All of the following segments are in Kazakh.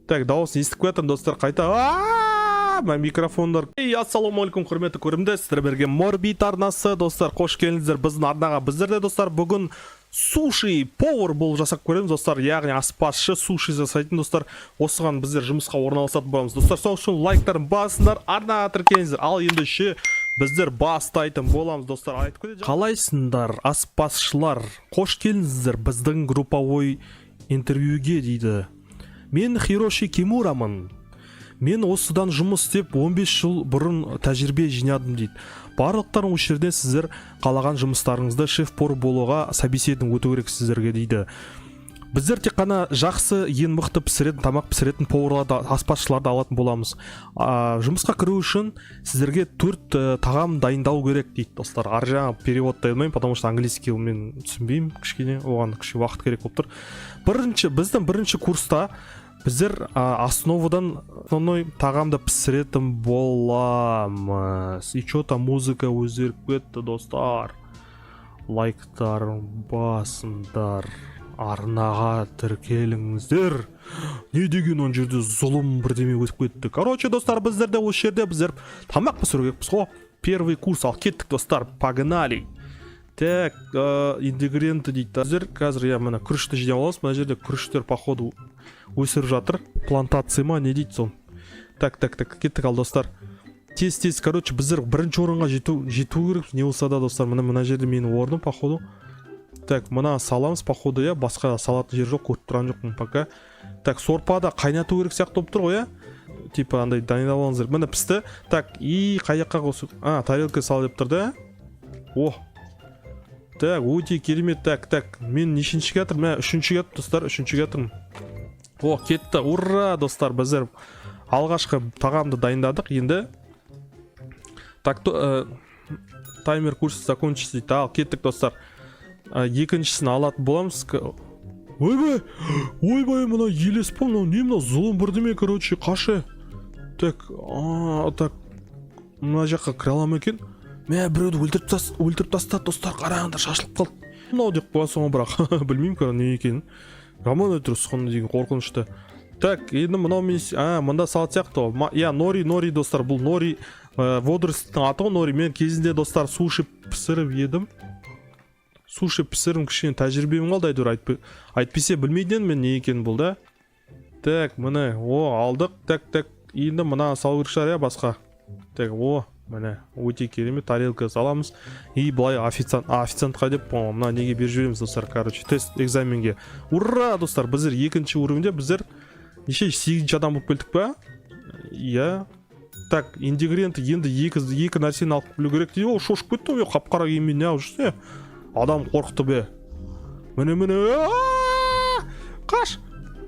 Так, дауысын естіп кетім достар, қайта. Микрофондар. Ассалаумағалейкум, құрметті көрімді. Сіздер берген Морбит арнасы. Достар, қош келдіңіздер біздің арнаға. Біздерде достар бүгін суши повар болып жасап көреміз достар, яғни аспазшы суши жасайтын достар. Осыған біздер жұмысқа орналасатын боламыз достар. Сол үшін лайктарын басыңдар, арнаға тіркеліңіздер. Ал ендеше біздер бастайтын боламыз достар. Қалайсыңдар аспазшылар? Қош келдіңіздер біздің групповой интервьюге дейді. Мен Хироши Кимурамын. Мен осыдан жұмыс істеп 15 жыл бұрын тәжірибе жинадым дейді. Барлықтарың осы жерде сіздер қалаған жұмыстарыңызды шеф-повар болуға собеседование өту керек сіздерге дейді. Біздер тек қана жақсы, ең мықты пісіретін, тамақ пісіретін поварларды, аспазшыларды алатын боламыз. Жұмысқа кіру үшін сіздерге 4 тағам дайындау керек дейді достар. Ар жағын переводтай алмаймын, потому что английский мен түсінбеймін, кішкене, оған кішкене уақыт керек болып тұр. Біздің бірінші курста біздер основадан основной тағамды пісіретін боламыз. И что-то музыка өзгеріп кетті достар. Лайктар басыңдар, арнаға тіркеліңіздер. Не деген он жерде зұлым бірдеме өтіп кетті. Короче достар, біздерде осы жерде біздер тамақ пісіргенбіз ғой. Первый курс ал кеттік достар, погнали. Так, ингредиенты дейді. Біздер қазір мына күрішті жинап аламыз. Мына жерде күріштер походу өсіріп жатыр. Плантация ма, не дейді сон. Так, кеттік ал достар. Тез, короче, біздер бірінші орынға жету керек. Не болса да достар, мына жерде менің орным походу. Так, мына саламыз походу, я басқа салатын жер жоқ, көріп тұрған жоқпын пока. Так, сорпада қайнату керек сияқты болып тұр ғой, я. Типа андай дайындап алыңыздар. Міне пісті. Так, и қай жаққа қосып. Тарелка салып деп тұрды. О. Так, өте керемет. Так, мен нешінші жатыр? Мен үшінші жатыр достар, үшінші жатырмын. О, кетті. Ура, достар, біздер алғашқы тағамды дайындадық. Енді так, таймер курс закончится дейді. Ал, кеттік достар. Екіншісін алатын боламыз. Ойбай, мына елес па, не мына зұлым бірдеме, короче, қашы. Так, мына жаққа кіре аламын екен. Мә, біреуді өлтіріп тастады достар, қарағандар шашылып қалды. Мынау деп қоясың бірақ білмеймін кәр не екенін. Роман өлтіріс қонды деген қорқынышты. Так, енді мынау мен мында салат сияқты. Я нори достар, бұл нори водоростың аты ғой, нори. Мен кезінде достар суши пісіріп едім. Суши пісірім кішкене тәжірибем қалды әйтеуір, айтпесе білмейден мен не екенін бұл да. Так, міне, алдық. Так, енді мына салу керек шығар, басқа. Так, міне, өте керемет, тарелка саламыз. И былай официантқа деп, мына неге беріп жібереміз достар, короче, тест экзаменге. Ура, достар, біздер екінші уровенде, біздер неше 8-ші адам болып келдік па? Я. Так, ингредиенті енді екі нәрсені алып білу керек дейді. Шошып кетті, қап-қара киіммен не жүрсе. Адам қорқыты бе. Міне. Қаш.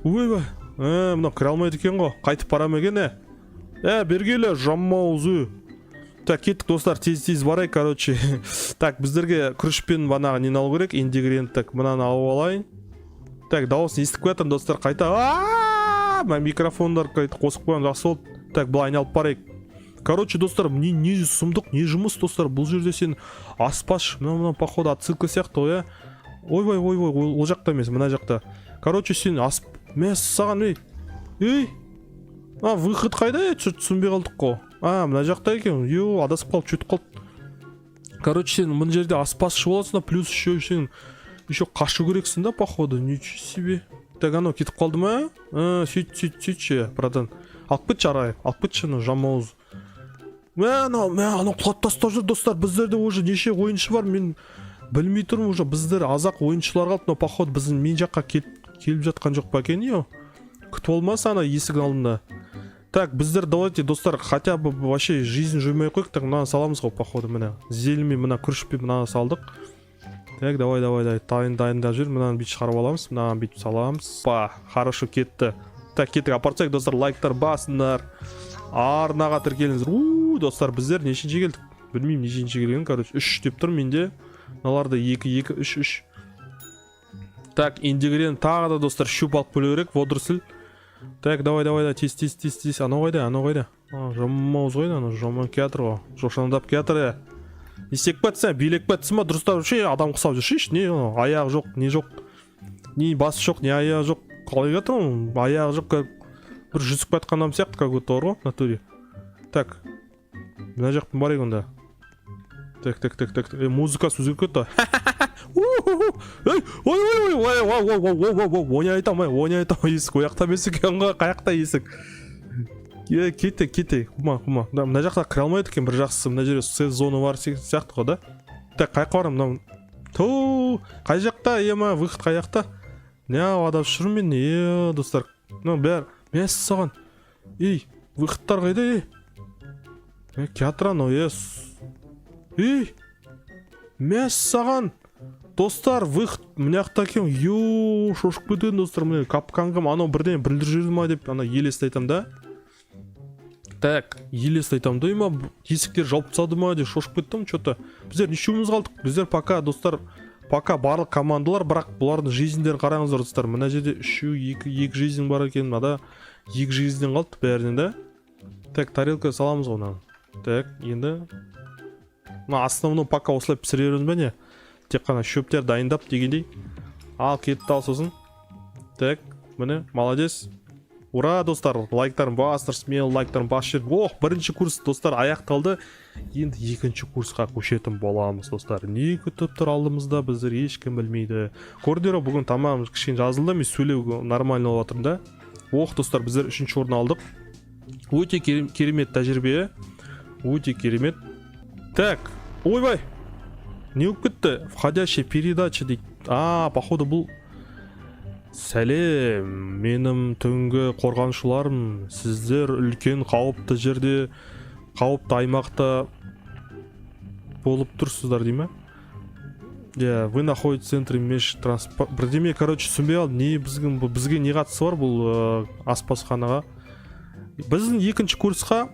Ойбай. Мына кіре алмайды екен ғой. Қайтып барам екен, бергелі, жаммаузы. Так, кеттік достар, тез барай, короче. Так, біздерге күрішпен банаға нені алу керек? Ингредиент, так, мынаны алып алайын. Так, дауысын естіп кетім достар, қайта. Микрофондар қосып қойған жақсы болды. Так, бұл айналып барайық. Короче, достар, не сұмдық, не жұмыс, достар, бұл жерде сен аспазшы, мына походу отсылка сияқты ғой, Ойбай, ол жақта емес, мына жақта. Короче, сен саған, выход қайда, түсінбей қалдық қой. Мына жақта екен, адасып қалып, чөтіп қалып. Короче, сен мына жерде аспазшы боласың, плюс сен еще қашу керексің да, походу, ничего себе. Так, кетіп қалды ма? Сөйтші, братан. Алып кетші арай, алып кетші, жамауыз. Анау құлат тастап жүр достар, біздерде уже неше ойыншы бар, мен білмей тұрмын уже, біздер азақ ойыншылар қалды, но поход біздің мен жаққа келіп жатқан жоқ па екен, күтіп болмаса ана есік алдында. Так, біздер давайте достар, хотя бы вообще жизнь жоймай қойық, так мынаны саламыз ғой походу, мына зелімен, мына күрішпен мынаны салдық. Так, давай, дайындап жүр, мынаны бит шығарып аламыз, мынаны бит саламыз. Хорошо кетті. Так, кеттік, апарсақ достар, лайктар басыңдар, арнаға тіркеліңіздер. Достар, біздер нешінші келдік? Білмеймін нешінші келген, короче, 3 деп тұр менде. Мыналарда 2, 3. Так, ингредиент тағы да достар, шөп алып бөлу керек, водоросль. Так, давай, тез. Анау қайда? Жаммауыз қойды, жамман кетір ғой. Жошандап кетір, Есек бәтсі, билек бәтсі ма, дұрыстап адам құсап жүрші, не аяғы жоқ, не жоқ. Не басы жоқ, не аяғы жоқ. Қалай кетір, аяғы жоқ. бір жүзіп жатқан адам сияқты как будто бар ғой в натуре. Так мына жақтың бар екен онда. Так музыкасы өзгеріп кетті. Ой айтам есік ояқта емес екен ғой, қаяқта есік. Кете құма мына жақта кіре алмайды екен. бір жақсысы мына жерде сейф зона бар сияқты ғой да. Так қаяққа барамын мынау. Қай жақта ема выход қай жақта? Не адасып жүрмін мен достар. Бәрі мәссаған. Выходтар қайда? Кеатран мәссаған. Достар, выход мына жақта екен. Шошып кетеді достар. Міне капканға анау бірден білдіріп жүрді ма деп ана елесті айтам да. Так, елесті айтам да ма есіктер жауып тастады ма деп шошып кеттім что-то. Біздер нешеуміз қалдық? Біздер пока достар, пока барлық командалар, бірақ бұлардың жизньдерін қараңыздар достар. Мына жерде 2 жизнь бар екен, мынада 2 жизньден қалды бәрінен да. Так, тарелка саламыз ғой мынаны. Так, енді основной пока осылай пісіреміз бе не? Тек қана шөптер дайындап дегендей. Ал кетті ал сосын. Так, міне, молодец. Ура, достар, лайктарын бастыр, смело лайктарын басыр. Бірінші курс, достар, аяқталды. Енді екінші курсқа көшетін боламыз, достар. Не күтіп тұр алдымызда, біздер ешкім білмейді. Көрдер, бүгін тамам кішкене жазылды, мен сөйлеу нормально болып жатырмын да. Достар, біздер 3-ші орын алдық. Өте керемет тәжірибе. Өте керемет. Так, ойбай. Не болып кетті? Входящая передача дейді. Походу бұл сәлем, менің түнгі қорғаншыларым. Сіздер үлкен қауіпті жерде, қауіпті аймақта болып тұрсыздар дей ме? Вы находитесь в центре межтранспорт. Бірдеме, түсінбей алдым. Бізге не қатысы бар бұл аспазханаға? Біздің екінші курсқа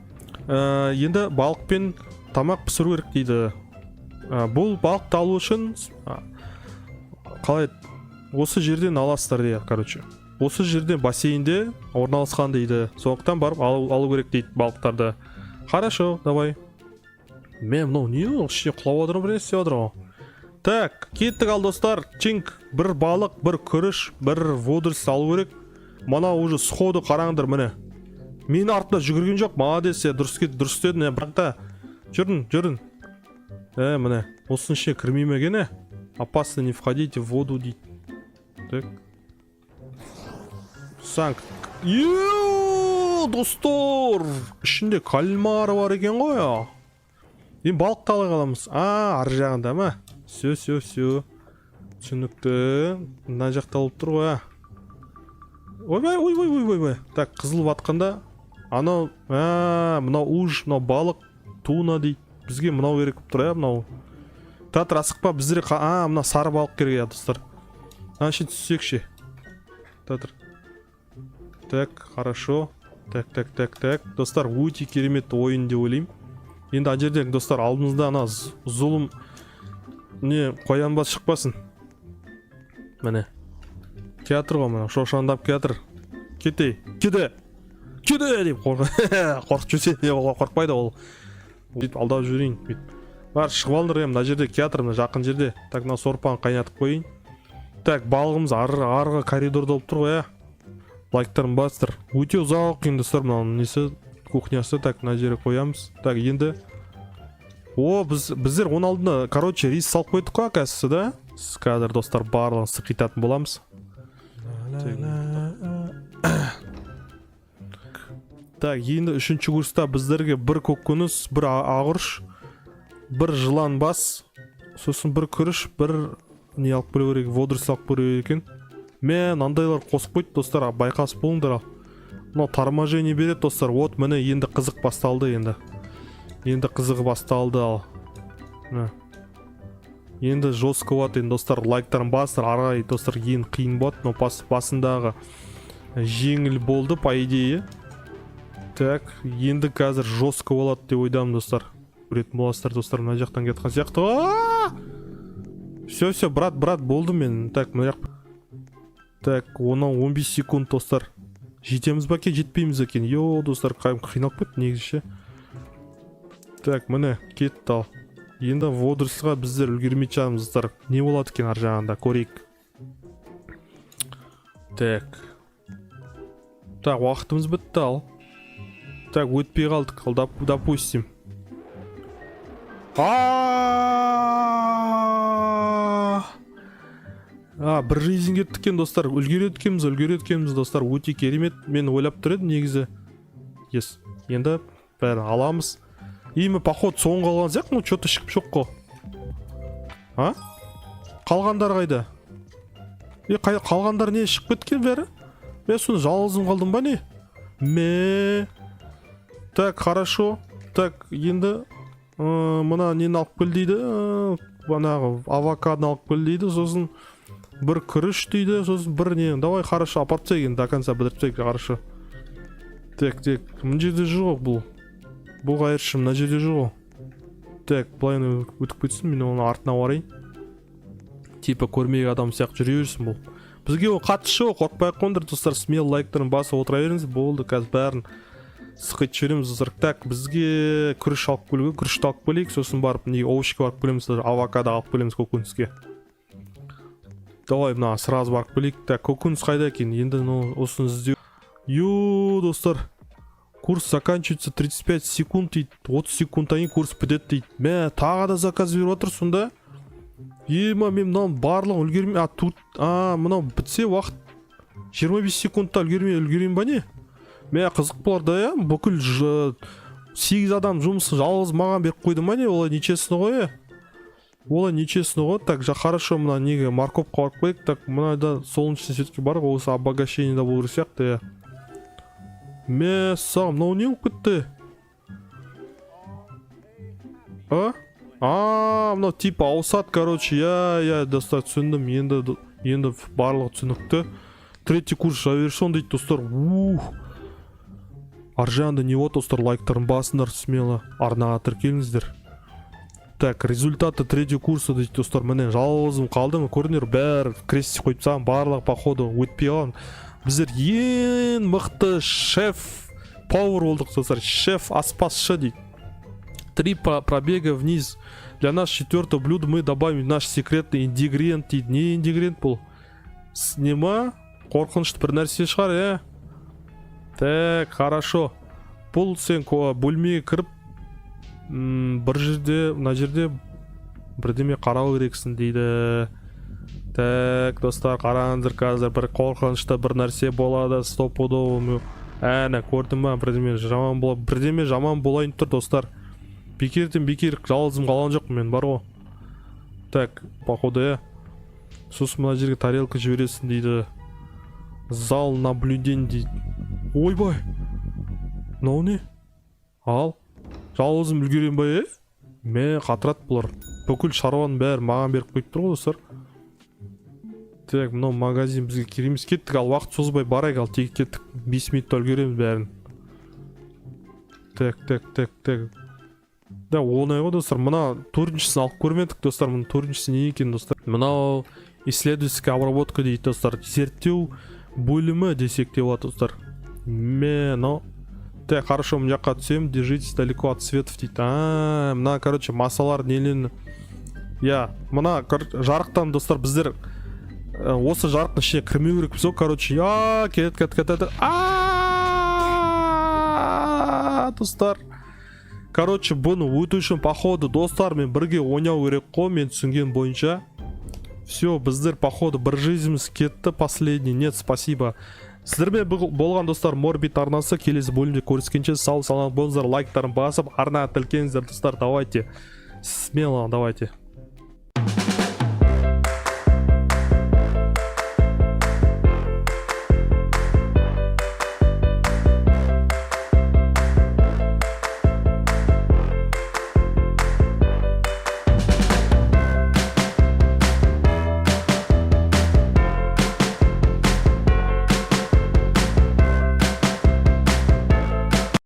енді балық пен тамақ пісіру керек дейді. Бұл балықты алу үшін қалай осы жерден аласыздар дейді, осы жерден бассейнде орналасқан дейді. Сондықтан барып алу керек дейді балықтарды. Хорошо, давай. Мен мынау не ол? Ішіне құлап отырмын, бір істеп отырмын. Так, кеттік ал достар. Чинк, бір балық, бір күріш, бір водоросль алу керек. Мына уже сходу қараңдар міне. Мен артында жүгірген жоқ, молодец, дұрыс дедін, бірақ та жүрін. Міне, осының ішіне кірмеймеген, опасно не входите в воду дейді. Так. Санк. Достар, ішінде кальмар бар екен ғой. Енді балықты ала қаламыз. Ар жағында ма? Все. Түсінікті. Мына жақта алып тұр ғой. Ойбай. Так, қызыл батқанда анау, мынау уж, мынау балық, туна дейді. Бізге мынау керек тұр, мынау. Татыр асықпа, біздері, мына сары балық керек, достар. Шын түссекші. Татыр. Так, хорошо. Так. Достар, өте керемет ойын деп ойлаймын. Енді ажерден, достар, алдымызда ана зұлым не қоянбас шықпасын. Мәне. Театр ғой, мәне. Шошандап театр. Кете деп қорқып жүрсе, қорқпайды ол. Алдап жүрейін. Бар, шығып алдыр, мына жерде театр, мына жақын жерде. Так, мына сорпаны қайнатып қойын. Так, балығымыз арғы коридорда болып тұр ғой, лайктарын бастыр. Өте ұзақ екен, достар, мына несі кухнясы. Так, мына жерге қоямыз. Так, енді біздер оның алдында, рис салып қойдық қой, кәсісі, да? Қазір, достар, барлығын сықитатын боламыз. Так, енді 3-ші курста біздерге бір көкөніс, бір ағырш, бір жылан бас, сосын бір күріш, бір не алып көру керек, водоросль алып көру екен. Мен андайлар қосып қойды, достар, байқасып болыңдар. Мынау торможение береді, достар. Вот міне енді қызық басталды енді. Енді қызығы басталды ал. Енді жестко болады енді, достар, лайктарын бастыр. Арай, достар, ең қиын болады. Но басындағы жеңіл болды, по идее. Так, енді қазір жестко болады деп ойдамын, достар. Көретін боласыздар, достар, мына жақтан кеткен сияқты. Все, брат, болды мен. Так, мына жақ. Так, 15 секунд, достар. Жетеміз ба ке, жетпейміз екен. Достар, қиналып кетті негізше. Так, міне, кетті ал. Енді водоросльға біздер үлгермейді жатырмыз, достар. Не болады екен ар жағында, көрейік. Так. Так, уақытымыз бітті ал. Так, өтпей қалдық, допустим. Бір жизнь кеттік екен достар, үлгереткенбіз достар, өте керемет. Мен ойлап тұр едім негізі. Енді бәрін аламыз. Емі поход соңғы қалған сияқты, ну что-то шығып жоқ қо. Қалғандар қайда? Қалғандар не шығып кеткен бәрі? Мен соны жалғызым қалдым ба не? Так, хорошо. Так, енді мына нені алып кел дейді. Банағы авокадоны алып кел дейді. Сосын бір күріш дейді. Сосын бір не. Давай, хорошо, апарып тастайық до конца бітіріп тастайық, хорошо. Так, мына жерде жоқ бұл. Бұл қайыршы, мына жерде жоқ. Так, былайын өтіп кетсін, мен оны артына барайын. Типа көрмеген адам сияқты жүре берсін бұл. Бізге ол қатысы жоқ, қорықпай қондыр достар, смело лайктарын басып отыра беріңіз. Болды, қазір бәрін сықайтып жібереміз достар. Так, бізге күріш алып келуге, күрішті алып келейік, сосын барып не овощиге барып келеміз, авокадо алып келеміз көкөніске. Давай, мына сразу барып келейік. Так, көкөніс қайда екен? Енді осыны іздеу. Достар, курс заканчивается 35 секунд дейді, 30 секундтан кейін курс бітеді дейді. Тағы да заказ беріп отыр сонда. Мен мынау барлығын үлгермей, мынау бітсе уақыт 25 секундта үлгерейін ба не? Қызық болар да, бүкіл 8 адам жұмысын жалғыз маған беріп қойды ма не? Олай нечестно ғой, Так, хорошо, мына неге морковка барып қойық. Так, мынада солнечный светке бар, осы обогащение да болу сияқты. Мынау не болып кетті? Мынау типа ауысады, короче. Достар, түсіндім. Енді барлығы түсінікті. Третий курс завершен дейді, достар. Аржағында не вот, достар, лайктарын басыңдар, смело арнаға тіркеліңіздер. Так, результаты третий курса дейді, достар. Міне жалғызым қалдым, көрінер бәрі крестик қойып саған, барлығы походу өтпей қалған. Біздер ең мықты шеф пауэр болдық, достар. Шеф аспазшы дейді. 3 пробега вниз. Для нас 4-го блюда мы добавим наш секретный ингредиент дейді. Не ингредиент бұл? Нема? Қорқынышты бір нәрсе шығар, Так, хорошо. Бұл сен бөлмеге кіріп, бір жерде, мына жерде бірдеме қарау керексің дейді. Так, достар, қараңыздар, қазір бір қорқынышты бір нәрсе болады, стопудово. Көрдім ба, бірдеме жаман болайын тұр, достар. Бекертен жалғызым қалған жоқ мен, бар ғой. Так, походу, сосын мына жерге тарелка жібересің дейді. Зал наблюден дейді. Ойбай, мынау не? Ал, жалғызым үлгерем ба, қатырат бұлар. Бүкіл шаруаның бәрі маған беріп қойып тұр ғой, достар. Так, мынау магазин бізге кереміз. Кеттік, ал уақыт созбай барайық, ал тек кеттік. 5 минутта үлгереміз бәрін. Так. Да, оңай ғой, достар. Мына 4-шісін алып көрмедік, достар. Мұның 4-шісі не екен, достар? Мынау исследовательская обработка дейді, достар. Зерттеу бөлімі десек те болады, достар. Так, хорошо, мына жаққа түсем. Держитесь далеко от светов дейді. Мына, короче, массалар нелені. Мына жарықтан, достар, біздер осы жарықтың ішіне кірмеу керекпіз, короче. Кетеді. Достар. Короче, бұны өту үшін походу достармен бірге ойнау керек қой, мен түсінген бойынша. Все, біздер походу бір жизніміз кетті, последний. Нет, спасибо. Сіздермен болған достар, Морбит арнасы. Келесі бөлімде көріскенше сау саламат болыңыздар, лайктарын басып арнаға тіркеліңіздер, достар. Давайте, смело, давайте.